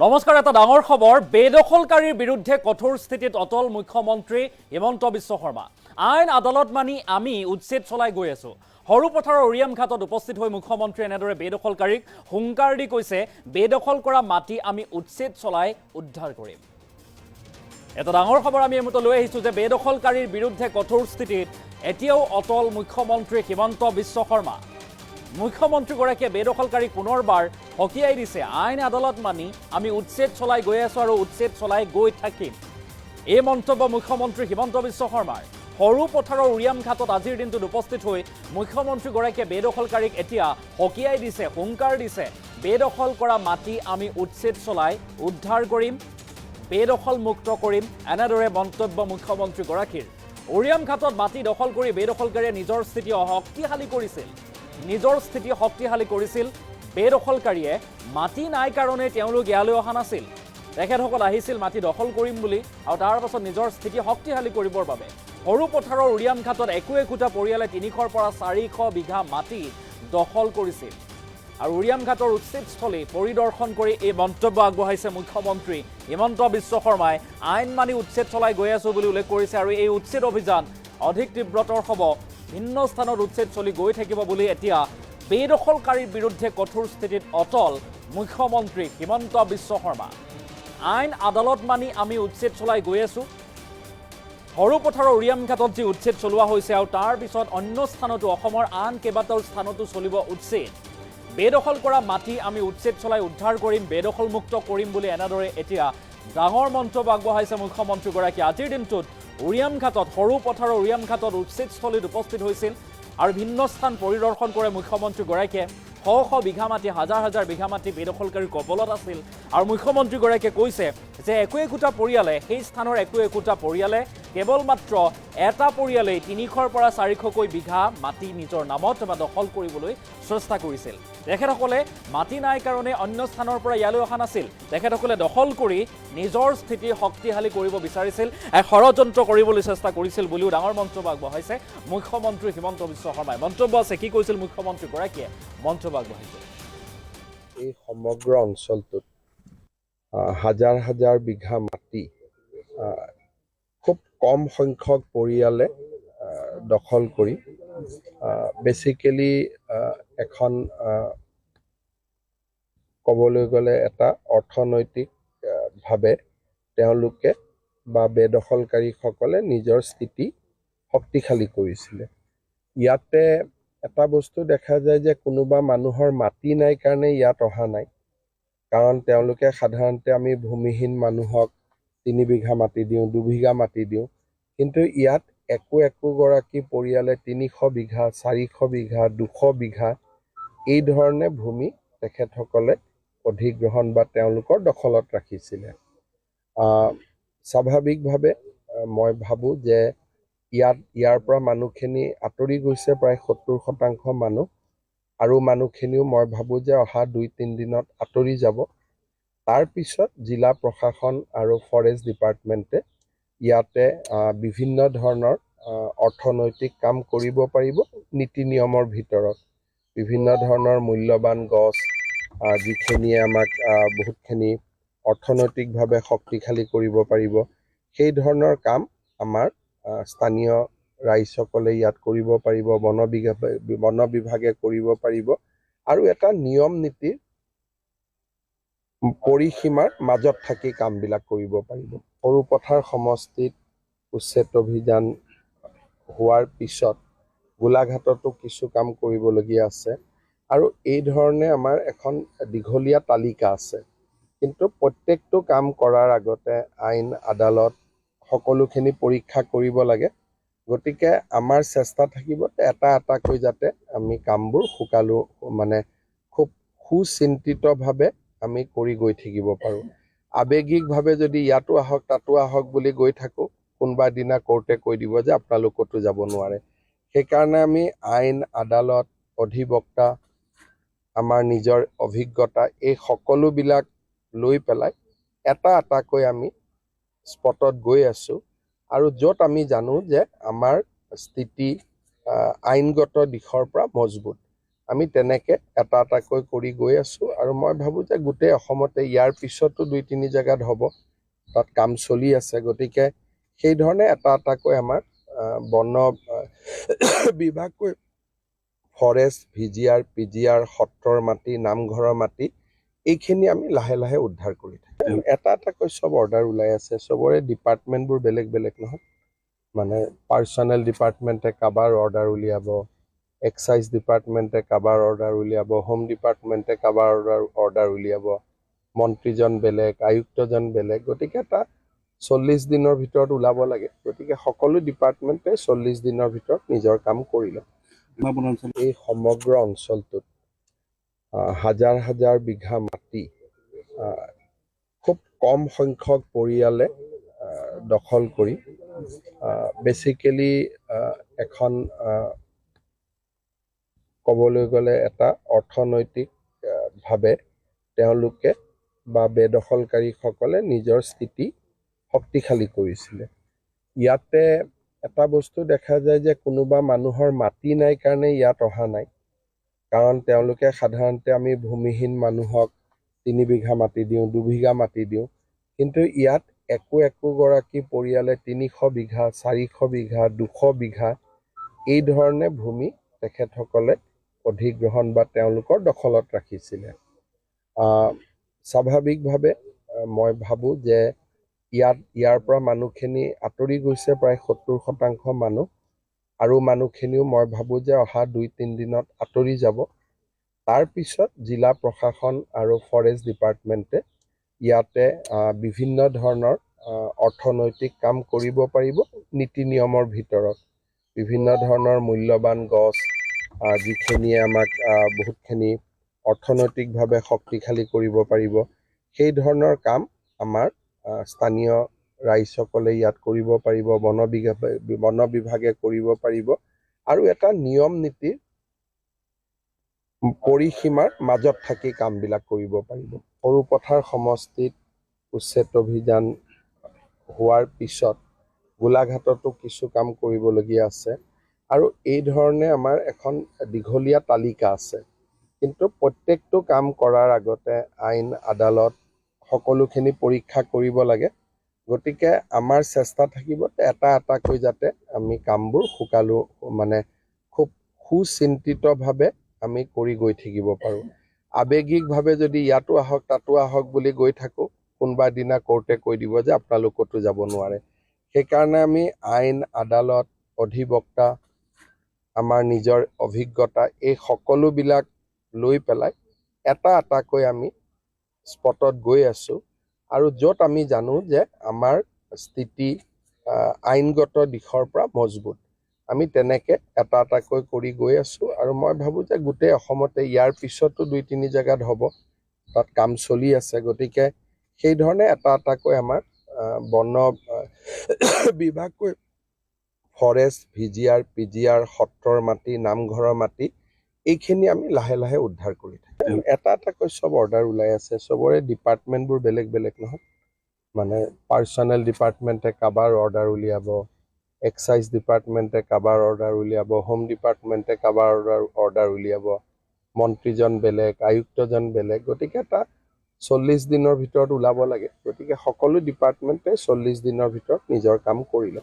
নমস্কাৰ। এটা ডাঙৰ খবৰ, বেদখলকাৰীৰ বিৰুদ্ধে কঠোৰ স্থিতিত অটল মুখ্যমন্ত্ৰী হিমন্ত বিশ্ব শৰ্মা। আইন আদালত মানি আমি উচ্ছেদ চলাই গৈ আছো। সৰুপথাৰৰ উৰিয়াম ঘাটত উপস্থিত হৈ মুখ্যমন্ত্ৰী এনেদৰে বেদখলকাৰীক হুংকাৰ দি কৈছে, বেদখল কৰা মাটি আমি উচ্ছেদ চলাই উদ্ধাৰ কৰিম। এটা ডাঙৰ খবৰ আমি এই মুহূৰ্তত লৈ আহিছোঁ যে বেদখলকাৰীৰ বিৰুদ্ধে কঠোৰ স্থিতিত এতিয়াও অটল মুখ্যমন্ত্ৰী হিমন্ত বিশ্ব শৰ্মা। মুখ্যমন্ত্ৰীগৰাকীয়ে বেদখলকাৰীক পুনৰবাৰ সকীয়াই দিছে, আইন আদালত মানি আমি উচ্ছেদ চলাই গৈ আছোঁ আৰু উচ্ছেদ চলাই গৈ থাকিম। এই মন্তব্য মুখ্যমন্ত্ৰী হিমন্ত বিশ্ব শৰ্মাৰ। সৰুপথাৰৰ উৰিয়াম ঘাটত আজিৰ দিনটোত উপস্থিত হৈ মুখ্যমন্ত্ৰীগৰাকীয়ে বেদখলকাৰীক এতিয়া সকীয়াই দিছে, হুংকাৰ দিছে, বেদখল কৰা মাটি আমি উচ্ছেদ চলাই উদ্ধাৰ কৰিম, বেদখল মুক্ত কৰিম। এনেদৰে মন্তব্য মুখ্যমন্ত্ৰীগৰাকীৰ। উৰিয়াম ঘাটত মাটি দখল কৰি বেদখলকাৰীয়ে নিজৰ স্থিতি শক্তিশালী কৰিছিল। বেদখলকাৰীয়ে মাটি নাই কাৰণে তেওঁলোক ইয়ালৈ অহা নাছিল। তেখেতসকল আহিছিল মাটি দখল কৰিম বুলি আৰু তাৰ পাছত নিজৰ স্থিতি শক্তিশালী কৰিবৰ বাবে। সৰুপথাৰৰ উৰিয়াম ঘাটত একোটা পৰিয়ালে 300 পৰা 400 বিঘা মাটি দখল কৰিছিল। আৰু উৰিয়াম ঘাটৰ উচ্ছেদস্থলী পৰিদৰ্শন কৰি এই মন্তব্য আগবঢ়াইছে মুখ্যমন্ত্ৰী হিমন্ত বিশ্ব শৰ্মাই। আইন মানি উচ্ছেদ চলাই গৈ আছো বুলি উল্লেখ কৰিছে আৰু এই উচ্ছেদ অভিযান অধিক তীব্ৰতৰ হ'ব। ভিন্ন স্থানত উচ্ছেদ চলি গৈ থাকিব বুলি এতিয়া বেদখলকাৰীৰ বিৰুদ্ধে কঠোৰ স্থিতিত অটল মুখ্যমন্ত্ৰী হিমন্ত বিশ্ব শৰ্মা। আইন আদালত মানি আমি উচ্ছেদ চলাই গৈ আছো। সৰুপথাৰৰ উৰিয়াম ঘাটত যি উচ্ছেদ চলোৱা হৈছে আৰু তাৰ পিছত অন্য স্থানতো, অসমৰ আন কেইবাটাও স্থানতো চলিব উচ্ছেদ। বেদখল কৰা মাটি আমি উচ্ছেদ চলাই উদ্ধাৰ কৰিম, বেদখল মুক্ত কৰিম বুলি এনেদৰে এতিয়া ডাঙৰ মন্তব্য আগবঢ়াইছে মুখ্যমন্ত্ৰীগৰাকীয়ে। আজিৰ দিনটোত উৰিয়াম ঘাটত, সৰুপথাৰৰ উৰিয়াম ঘাটত উচ্ছেদস্থলীত উপস্থিত হৈছিল আৰু ভিন্ন স্থান পৰিদৰ্শন কৰে মুখ্যমন্ত্ৰীগৰাকীয়ে। শ বিঘা মাটি, হাজাৰ বিঘা মাটি বেদখলকাৰীৰ কবলত আছিল আৰু মুখ্যমন্ত্ৰীগৰাকীয়ে কৈছে যে একোটা পৰিয়ালে, সেই স্থানৰ একোটা পৰিয়ালে, কেৱল মাত্ৰ এটা পৰিয়ালেই 300 পৰা 400কৈ বিঘা মাটি নিজৰ নামত বা দখল কৰিবলৈ চেষ্টা কৰিছিল। তেখেতসকলে মাটি নাই কাৰণে অন্য স্থানৰ পৰা ইয়ালৈ অহা নাছিল। তেখেতসকলে দখল কৰি নিজৰ স্থিতি শক্তিশালী কৰিব বিচাৰিছিল, এক ষড়যন্ত্ৰ কৰিবলৈ চেষ্টা কৰিছিল বুলিও ডাঙৰ মন্তব্য আগবঢ়াইছে মুখ্যমন্ত্ৰী হিমন্ত বিশ্ব শৰ্মাই। মন্তব্য আছে, কি কৈছিল মুখ্যমন্ত্ৰীগৰাকীয়ে, মন্তব্য আগবঢ়াইছে। এই সমগ্ৰ অঞ্চলটোত হাজাৰ বিঘা মাটি খুব কম সংখ্যক পৰিয়ালে দখল কৰি বেচিকেলি এখন ক'বলৈ গ'লে এটা অৰ্থনৈতিকভাৱে তেওঁলোকে বা বেদখলকাৰীসকলে নিজৰ স্থিতি শক্তিশালী কৰিছিলে। ইয়াতে এটা বস্তু দেখা যায় যে কোনোবা মানুহৰ মাটি নাই কাৰণে ইয়াত অহা নাই, কাৰণ তেওঁলোকে সাধাৰণতে আমি ভূমিহীন মানুহক 3 বিঘা মাটি দিওঁ, 2 বিঘা মাটি দিওঁ, কিন্তু ইয়াত একোগৰাকী পৰিয়ালে 300 বিঘা, 400 বিঘা, 200 বিঘা এই ধৰণে ভূমি তেখেতসকলে অধিগ্ৰহণ বা তেওঁলোকৰ দখলত ৰাখিছিলে। স্বাভাৱিকভাৱে মই ভাবোঁ যে ইয়াৰ পৰা মানুহখিনি আঁতৰি গৈছে, প্ৰায় 70% মানুহ, আৰু মানুহখিনিও মই ভাবোঁ যে অহা 2-3 দিনত আঁতৰি যাব। তাৰপিছত জিলা প্ৰশাসন আৰু ফৰেষ্ট ডিপাৰ্টমেণ্টে ইয়াতে বিভিন্ন ধৰণৰ অৰ্থনৈতিক কাম কৰিব পাৰিব। নীতি নিয়মৰ ভিতৰত বিভিন্ন ধৰণৰ মূল্যৱান গছ, যিখিনিয়ে আমাক বহুতখিনি অৰ্থনৈতিকভাৱে শক্তিশালী কৰিব পাৰিব, সেই ধৰণৰ কাম আমাৰ স্থানীয় ৰাইজসকলে ইয়াত কৰিব পাৰিব, বন বিভাগে কৰিব পাৰিব আৰু এটা নিয়ম নীতিৰ পৰিসীমাৰ মাজত থাকি কামবিলাক কৰিব পাৰিব। সৰুপথাৰ সমষ্টিত উচ্ছেদ অভিযান হোৱাৰ পিছত গোলাঘাটতো কিছু কাম কৰিবলগীয়া আছে আৰু এই ধৰণে আমাৰ এখন দীঘলীয়া তালিকা আছে। কিন্তু প্ৰত্যেকটো কাম কৰাৰ আগতে আইন আদালত সকলোখিনি পৰীক্ষা কৰিব লাগে। গতিকে আমাৰ চেষ্টা থাকিব এটাকৈ যাতে আমি কামবোৰ খুব সুচিন্তিতভাৱে আমি কৰি গৈ থাকিব পাৰোঁ। আৱেগিকভাৱে যদি ইয়াতো আহক তাতো আহক বুলি গৈ থাকোঁ, কোনোবা দিনা কোৰ্টে কৈ দিব যে আপোনালোক ক'তো যাব নোৱাৰে। সেইকাৰণে আমি আইন আদালত, অধিবক্তা, আমাৰ নিজৰ অভিজ্ঞতা, এই সকলোবিলাক লৈ পেলাই এটাকৈ আমি স্পটত গৈ আছোঁ আৰু য'ত আমি জানো যে আমাৰ স্থিতি আইনগত দিশৰ পৰা মজবুত আমি তেনেকৈ এটা এটাকৈ কৰি গৈ আছোঁ আৰু মই ভাবোঁ যে গোটেই অসমতে ইয়াৰ পিছতো 2-3 জেগাত হ'ব, তাত কাম চলি আছে। গতিকে সেইধৰণে এটা এটাকৈ আমাৰ বন বিভাগকৈ ফৰেষ্ট, VGR, PGR, সত্ৰৰ মাটি, নামঘৰৰ মাটি এইখিনি আমি লাহে লাহে উদ্ধাৰ কৰি থাকিম। এটা এটাকৈ চব অৰ্ডাৰ ওলাই আছে, চবৰে ডিপাৰ্টমেণ্টবোৰ বেলেগ বেলেগ নহয়। মানে পাৰ্চনেল ডিপাৰ্টমেণ্টে কাবাৰ অৰ্ডাৰ উলিয়াব, এক্সাইজ ডিপাৰ্টমেণ্টে কাবাৰ অৰ্ডাৰ উলিয়াব, হোম ডিপাৰ্টমেণ্টে কাবাৰ অৰ্ডাৰ উলিয়াব, মন্ত্ৰীজন বেলেগ, আয়ুক্তজন বেলেগ। গতিকে এটা 40 দিনৰ ভিতৰত ওলাব লাগে। গতিকে সকলো ডিপাৰ্টমেণ্টে 40 দিনৰ ভিতৰত নিজৰ কাম কৰিলে। এই সমগ্ৰ অঞ্চলটোত হাজাৰ হাজাৰ বিঘা মাটি খুব কম সংখ্যক পৰিয়ালে দখল কৰি বেচিকেলি এখন ক'বলৈ গ'লে এটা অৰ্থনৈতিকভাৱে তেওঁলোকে বা বেদখলকাৰীসকলে নিজৰ স্থিতি শক্তিশালী কৰিছিলে। ইয়াতে এটা বস্তু দেখা যায় যে কোনোবা মানুহৰ মাটি নাই কাৰণে ইয়াত অহা নাই, কাৰণ তেওঁলোকে সাধাৰণতে আমি ভূমিহীন মানুহক 3 বিঘা মাটি দিওঁ, 2 বিঘা মাটি দিওঁ, কিন্তু ইয়াত একোগৰাকী পৰিয়ালে 300 বিঘা, 400 বিঘা, 200 বিঘা এই ধৰণে ভূমি তেখেতসকলে অধিগ্ৰহণ বা তেওঁলোকৰ দখলত ৰাখিছিলে। স্বাভাৱিকভাৱে মই ভাবোঁ যে ইয়াৰ পৰা মানুহখিনি আঁতৰি গৈছে, প্ৰায় 70% মানুহ, আৰু মানুহখিনিও মই ভাবোঁ যে অহা 2-3 দিনত আঁতৰি যাব। তাৰপিছত জিলা প্ৰশাসন আৰু ফৰেষ্ট ডিপাৰ্টমেণ্টে ইয়াতে বিভিন্ন ধৰণৰ অৰ্থনৈতিক কাম কৰিব পাৰিব। নীতি নিয়মৰ ভিতৰত বিভিন্ন ধৰণৰ মূল্যৱান গছ যিখিনিয়ে আমাক বহুতখিনি অৰ্থনৈতিকভাৱে শক্তিশালী কৰিব পাৰিব, সেই ধৰণৰ কাম আমাৰ স্থানীয় ৰাইজসকলে ইয়াত কৰিব পাৰিব, বন বিভাগে কৰিব পাৰিব, আৰু এটা নিয়ম নীতিৰ পৰিসীমাৰ মাজত থাকি কামবিলাক কৰিব পাৰিব। সৰুপথাৰ সমষ্টিত উচ্ছেদ অভিযান হোৱাৰ পিছত গোলাঘাটতো কিছু কাম কৰিবলগীয়া আছে, আৰু এই ধৰণে আমাৰ এখন দীঘলীয়া তালিকা আছে। কিন্তু প্ৰত্যেকটো কাম কৰাৰ আগতে আইন আদালত সকলোখিনি পৰীক্ষা কৰিব লাগে। গতিকে আমাৰ চেষ্টা থাকিব এটা এটাকৈ যাতে আমি কামবোৰ খুব সুচিন্তিতভাৱে আমি কৰি গৈ থাকিব পাৰোঁ। আৱেগিকভাৱে যদি ইয়াতো আহক তাতো আহক বুলি গৈ থাকোঁ, কোনোবা দিনা কোৰ্টে কৈ দিব যে আপোনালোক ক'তো যাব নোৱাৰে। সেইকাৰণে আমি আইন আদালত, অধিবক্তা, আমাৰ নিজৰ অভিজ্ঞতা এই সকলোবিলাক লৈ পেলাই এটা এটাকৈ আমি স্পটত গৈ আছোঁ, আৰু য'ত আমি জানো যে আমাৰ স্থিতি আইনগত দিশৰ পৰা মজবুত, আমি তেনেকৈ এটা এটাকৈ কৰি গৈ আছোঁ। আৰু মই ভাবোঁ যে গোটেই অসমতে ইয়াৰ পিছতো 2-3 জেগাত হ'ব, তাত কাম চলি আছে। গতিকে সেইধৰণে এটা এটাকৈ আমাৰ বন বিভাগকৈ ফৰেষ্ট, VGR, PGR, সত্ৰৰ মাটি, নামঘৰৰ মাটি এইখিনি আমি লাহে লাহে উদ্ধাৰ কৰি থাকিম। এটা এটাকৈ চব অৰ্ডাৰ ওলাই আছে, চবৰে ডিপাৰ্টমেণ্টবোৰ বেলেগ বেলেগ নহয়। মানে পাৰ্চনেল ডিপাৰ্টমেণ্টে কাবাৰ অৰ্ডাৰ উলিয়াব, এক্সাইজ ডিপাৰ্টমেণ্টে কাবাৰ অৰ্ডাৰ উলিয়াব, হোম ডিপাৰ্টমেণ্টে কাবাৰ অৰ্ডাৰ উলিয়াব, মন্ত্ৰীজন বেলেগ, আয়ুক্তজন বেলেগ। গতিকে এটা 40 দিনৰ ভিতৰত ওলাব লাগে। গতিকে সকলো ডিপাৰ্টমেণ্টে 40 দিনৰ ভিতৰত নিজৰ কাম কৰিলে।